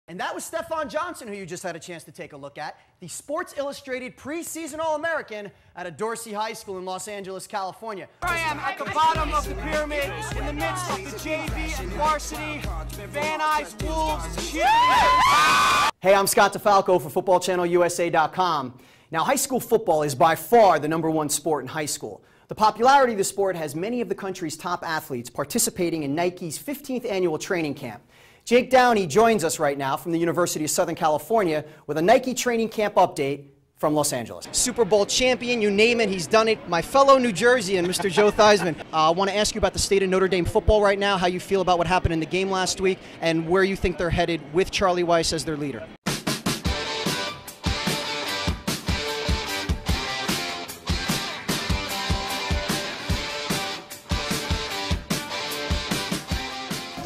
And that was Stephon Johnson, who you just had a chance to take a look at, the Sports Illustrated preseason All-American out of Dorsey High School in Los Angeles, California. Here I am at the bottom of the pyramid, in the midst of the JV and varsity, Van Nuys, Wolves, cheerleaders. Hey, I'm Scott DeFalco for FootballChannelUSA.com. Now, high school football is by far the #1 sport in high school. The popularity of the sport has many of the country's top athletes participating in Nike's 15th annual training camp. Jake Downey joins us right now from the University of Southern California with a Nike training camp update from Los Angeles. Super Bowl champion, you name it, he's done it. My fellow New Jerseyan, Mr. Joe Theismann, I want to ask you about the state of Notre Dame football right now, how you feel about what happened in the game last week, and where you think they're headed with Charlie Weis as their leader.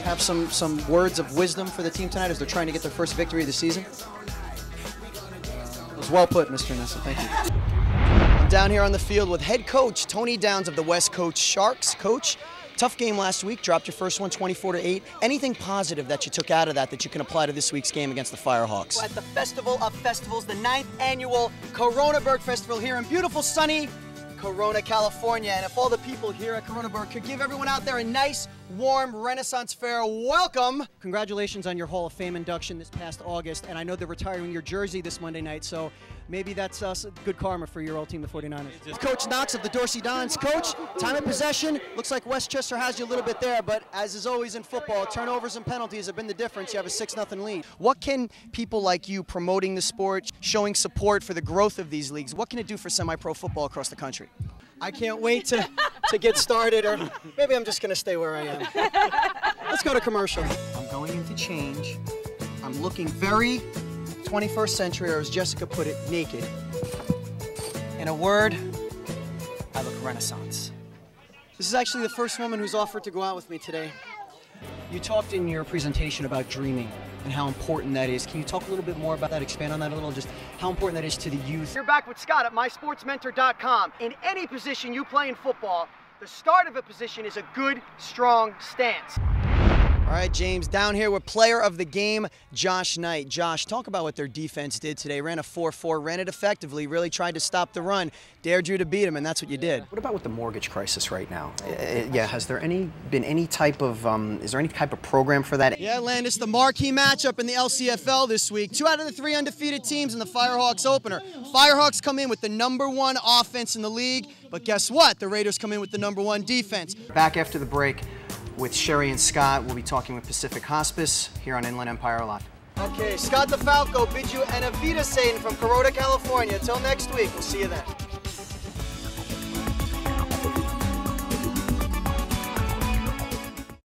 Have some words of wisdom for the team tonight as they're trying to get their first victory of the season? It was well put, Mr. Nessa. Thank you. I'm down here on the field with head coach Tony Downs of the West Coast Sharks. Coach, tough game last week. Dropped your first one 24-8. Anything positive that you took out of that you can apply to this week's game against the Firehawks? At the Festival of Festivals, the 9th annual Coronaburg Festival here in beautiful, sunny Corona, California. And if all the people here at Coronaburg could give everyone out there a nice, warm Renaissance fair welcome. Congratulations on your Hall of Fame induction this past August, and I know they're retiring your jersey this Monday night, so maybe that's good karma for your old team, the 49ers. Coach Knox of the Dorsey Dons. Coach, time of possession, looks like Westchester has you a little bit there, but as is always in football, turnovers and penalties have been the difference. You have a 6-0 lead. What can people like you promoting the sport, showing support for the growth of these leagues, what can it do for semi-pro football across the country? I can't wait to get started, or maybe I'm just going to stay where I am. Let's go to commercial. I'm going into change. I'm looking very 21st century, or as Jessica put it, naked. In a word, I look Renaissance. This is actually the first woman who's offered to go out with me today. You talked in your presentation about dreaming and how important that is. Can you talk a little bit more about that, expand on that a little, just how important that is to the youth? You're back with Scott at mysportsmentor.com. In any position you play in football, the start of a position is a good, strong stance. All right, James, down here with player of the game, Josh Knight. Josh, talk about what their defense did today. Ran a 4-4, ran it effectively, really tried to stop the run, dared you to beat him, and that's what you did. What about with the mortgage crisis right now? Yeah, has there been any type of, is there any type of program for that? Yeah, Landis, the marquee matchup in the LCFL this week. 2 out of the 3 undefeated teams in the Firehawks opener. Firehawks come in with the #1 offense in the league, but guess what? The Raiders come in with the #1 defense. Back after the break with Sherry and Scott. We'll be talking with Pacific Hospice here on Inland Empire Live. Okay, Scott DeFalco bids you an Avita Satan from Corona, California. Until next week, we'll see you then.